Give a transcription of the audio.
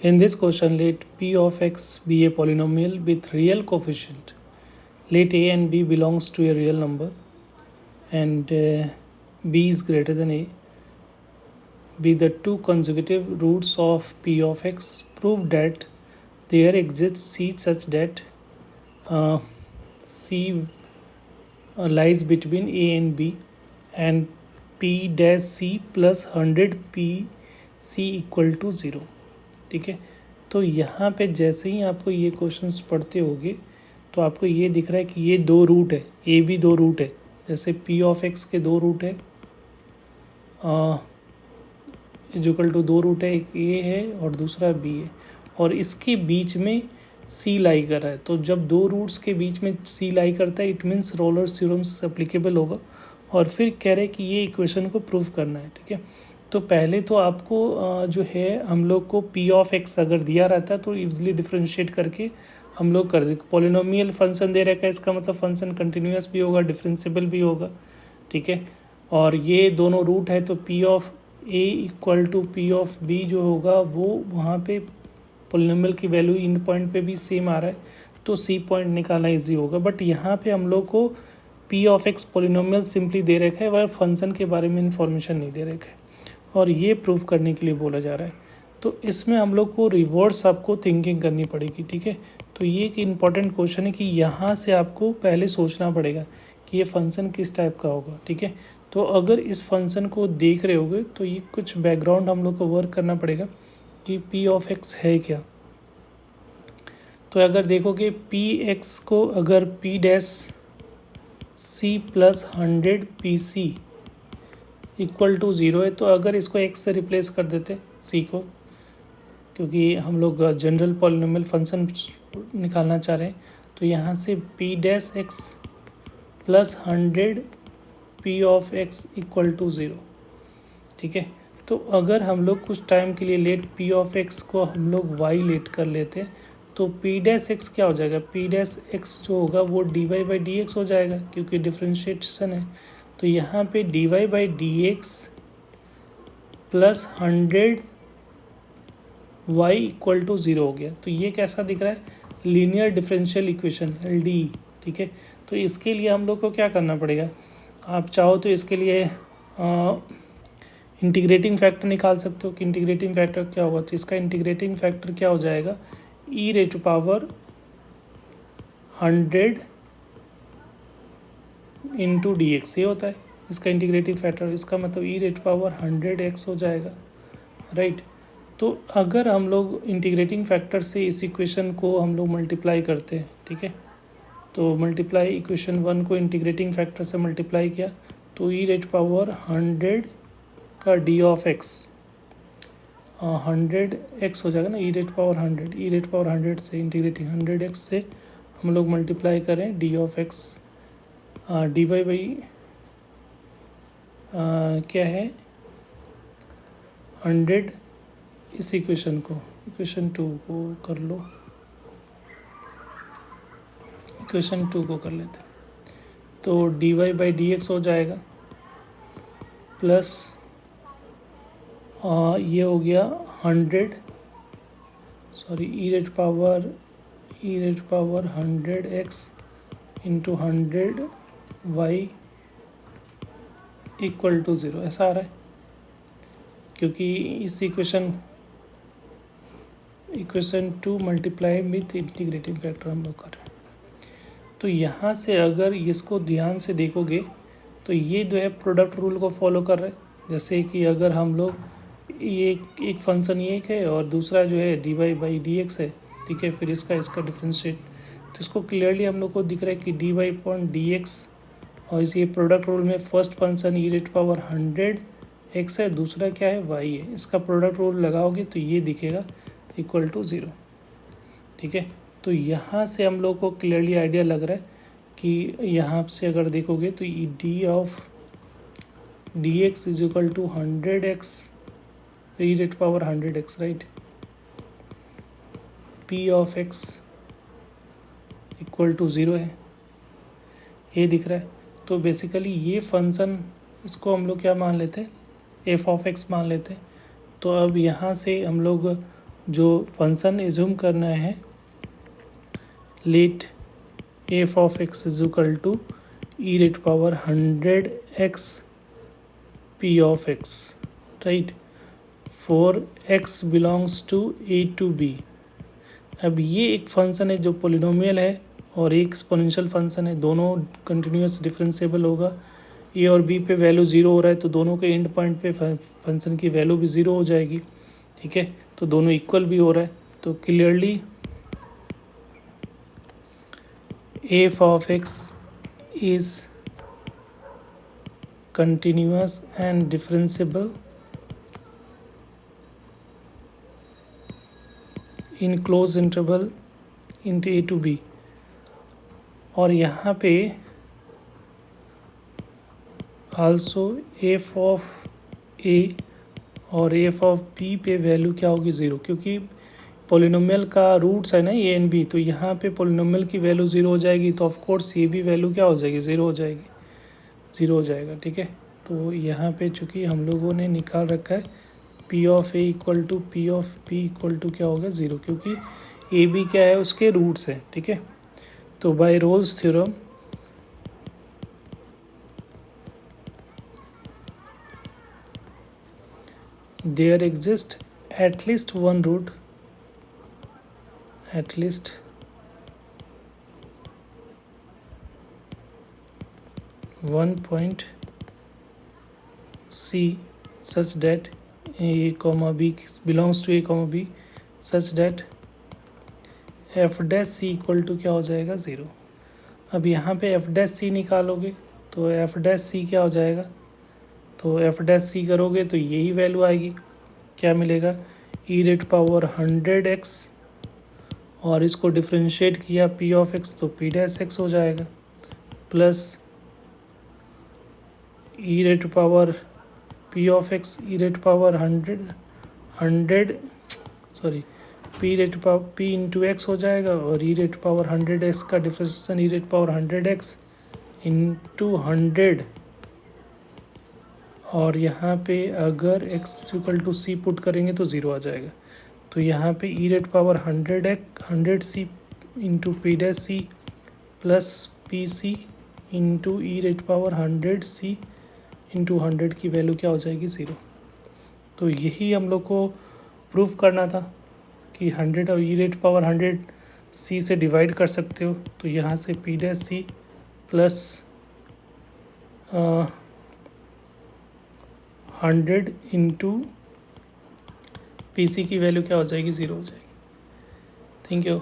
In this question, let p of x be a polynomial with real coefficient. Let a and b belongs to a real number and b is greater than a. Be the two consecutive roots of p of x. Prove that there exists c such that c lies between a and b and p dash c plus 100 p c equal to zero. ठीक है, तो यहाँ पे जैसे ही आपको ये questions पढ़ते होगे तो आपको ये दिख रहा है कि ये दो रूट है, ए भी दो रूट है. जैसे पी ऑफ एक्स के दो रूट है, इक्वल टू दो रूट है, एक ए है और दूसरा बी है, और इसके बीच में सी लाई कर रहा है. तो जब दो रूट्स के बीच में सी लाई करता है it means rollers theorem applicable होगा. और फिर कह रहे हैं कि ये इक्वेशन को प्रूव करना है. ठीक है, तो पहले तो आपको जो है हम लोग को पी ऑफ एक्स अगर दिया रहता है तो इजीली डिफ्रेंशिएट करके हम लोग कर दें. पॉलिनोमियल फंक्शन दे रखा है, इसका मतलब फंक्शन कंटिन्यूस भी होगा, डिफरेंशिएबल भी होगा. ठीक है, और ये दोनों रूट है तो p of a equal to p of b जो होगा वो वहाँ पे पॉलिनोमियल की वैल्यू इन पॉइंट पे भी सेम आ रहा है तो सी पॉइंट निकालना इजी होगा. बट यहाँ पे हम लोग को P of X polynomial simply दे रखा है, वह फंक्शन के बारे में इंफॉर्मेशन नहीं दे रखा है और ये प्रूव करने के लिए बोला जा रहा है. तो इसमें हम लोग को रिवर्स आपको थिंकिंग करनी पड़ेगी. ठीक है, तो ये एक इम्पॉर्टेंट क्वेश्चन है कि यहाँ से आपको पहले सोचना पड़ेगा कि ये फंक्शन किस टाइप का होगा. ठीक है, तो अगर इस फंक्शन को देख रहे होगे तो ये कुछ बैकग्राउंड हम लोग को वर्क करना पड़ेगा कि पी ऑफ एक्स है क्या. तो अगर देखोगे पी एक्स को अगर p dash c plus 100 p c equal to zero है, तो अगर इसको एक्स से रिप्लेस कर देते सी को, क्योंकि हम लोग जनरल पॉलिनोमियल फंक्शन निकालना चाह रहे हैं, तो यहाँ से p dash x plus 100 p of x equal to zero. ठीक है, तो अगर हम लोग कुछ टाइम के लिए लेट पी ऑफ एक्स को हम लोग वाई लेट कर लेते हैं तो पी डैश एक्स क्या हो जाएगा, पी डैश एक्स जो होगा वो d y by d x हो जाएगा क्योंकि डिफ्रेंशिएशन है. तो यहाँ पे d y by d x plus 100 y equal to zero हो गया. तो ये कैसा दिख रहा है, लीनियर डिफरेंशियल इक्वेशन LDE. ठीक है, तो इसके लिए हम लोग को क्या करना पड़ेगा, आप चाहो तो इसके लिए इंटीग्रेटिंग फैक्टर निकाल सकते हो कि इंटीग्रेटिंग फैक्टर क्या होगा. तो इसका इंटीग्रेटिंग फैक्टर क्या हो जाएगा, e raise to power 100 into d x, ये होता है इसका इंटीग्रेटिव फैक्टर. इसका मतलब ई रे टू पावर 100x हो जाएगा. राइट, तो अगर हम लोग इंटीग्रेटिंग फैक्टर से इस इक्वेशन को हम लोग मल्टीप्लाई करते हैं, ठीक है, तो मल्टीप्लाई इक्वेशन 1 को इंटीग्रेटिंग फैक्टर से मल्टीप्लाई किया तो ई रे टू पावर 100 का डी ऑफ एक्स 100x हो जाएगा ना, ई raise to power 100, E raise to power 100 से इंटीग्रेटिंग 100x से हम लोग मल्टीप्लाई करें d of x d y by क्या है 100. इस इक्वेशन को इक्वेशन 2 को कर लो, इक्वेशन 2 को कर लेते हैं. तो d y by d x हो जाएगा प्लस ये हो गया 100, sorry e raise to power 100x into 100 y equal to zero, ऐसा आ रहा है क्योंकि इस equation 2 multiply with integrating factor हम लोग कर रहे हैं. तो यहाँ से अगर इसको ध्यान से देखोगे तो ये जो है प्रोडक्ट रूल को फॉलो कर रहे हैं. जैसे कि अगर हम लोग ये एक फंक्शन ये है और दूसरा जो है d y by d x है, ठीक है, फिर इसका डिफ्रेंशिएट, तो इसको क्लियरली हम लोग को दिख रहा है कि d y point d x और इसी प्रोडक्ट रूल में first function e raise to power 100x है, दूसरा क्या है y है. इसका प्रोडक्ट रूल लगाओगे तो ये दिखेगा इक्वल टू ज़ीरो. ठीक है, तो यहाँ से हम लोग को क्लियरली आइडिया लग रहा है कि यहाँ से अगर देखोगे तो e d of d x is equal to 100x e raise to power 100x. Right, p of x equal to zero है, ये दिख रहा है. तो बेसिकली ये फंक्शन इसको हम लोग क्या मान लेते हैं, एफ ऑफ एक्स मान लेते हैं. तो अब यहाँ से हम लोग जो फंक्शन एज्यूम करना है, let f of x is equal to e rate power 100x p of x, right, for x belongs to a to b। अब ये एक फंक्शन है जो पोलिनोमियल है और एक एक्सपोनेंशियल फंक्शन है, दोनों कंटिन्यूस डिफरेंशिएबल होगा। ए और बी पे वैल्यू ज़ीरो हो रहा है तो दोनों के एंड पॉइंट पे फंक्शन की वैल्यू भी ज़ीरो हो जाएगी, ठीक है। तो दोनों इक्वल भी हो रहा है, तो clearly f of x is continuous and differentiable in close interval into a to b. और यहाँ पे आल्सो एफ ऑफ ए और एफ ऑफ बी पे वैल्यू क्या होगी, ज़ीरो, क्योंकि पोलिनोमियल का रूट्स है ना ए एंड बी, तो यहाँ पे पोलिनोमियल की वैल्यू ज़ीरो हो जाएगी, तो ऑफ कोर्स ये भी वैल्यू क्या हो जाएगी, ज़ीरो हो जाएगी, ज़ीरो हो जाएगा, ठीक है। तो यहाँ पे चूँकि हम लोगों ने निकाल रखा है p of a equal to p of b equal to क्या होगा, ज़ीरो, क्योंकि ए बी क्या है, उसके रूट्स हैं, ठीक है। तो by Rolle's theorem there exists at least one root, at least one point C such that a comma b belongs to a comma b such that f dash c equal to क्या हो जाएगा, zero. अब यहाँ पे f dash c निकालोगे तो f dash c क्या हो जाएगा, तो f dash c करोगे तो यही वैल्यू आएगी, क्या मिलेगा, ई रेट पावर 100x और इसको डिफ्रेंशिएट किया p ऑफ x तो p डैश x हो जाएगा, plus E rate power p ऑफ x E rate power 100 sorry p raise power p into X हो जाएगा, और ई रेट पावर 100x का differentiation E rate power 100x into 100, और यहाँ पे अगर x equal to C put करेंगे तो ज़ीरो आ जाएगा। तो यहाँ पे E rate power 100c into P dash c plus P C into ई रेट पावर 100c इंटू 100 की वैल्यू क्या हो जाएगी, ज़ीरो। तो यही हम लोग को प्रूफ करना था कि 100 और ई रेट पावर 100c से डिवाइड कर सकते हो, तो यहाँ से p dash c plus 100 into p c की वैल्यू क्या हो जाएगी, ज़ीरो हो जाएगी। Thank you.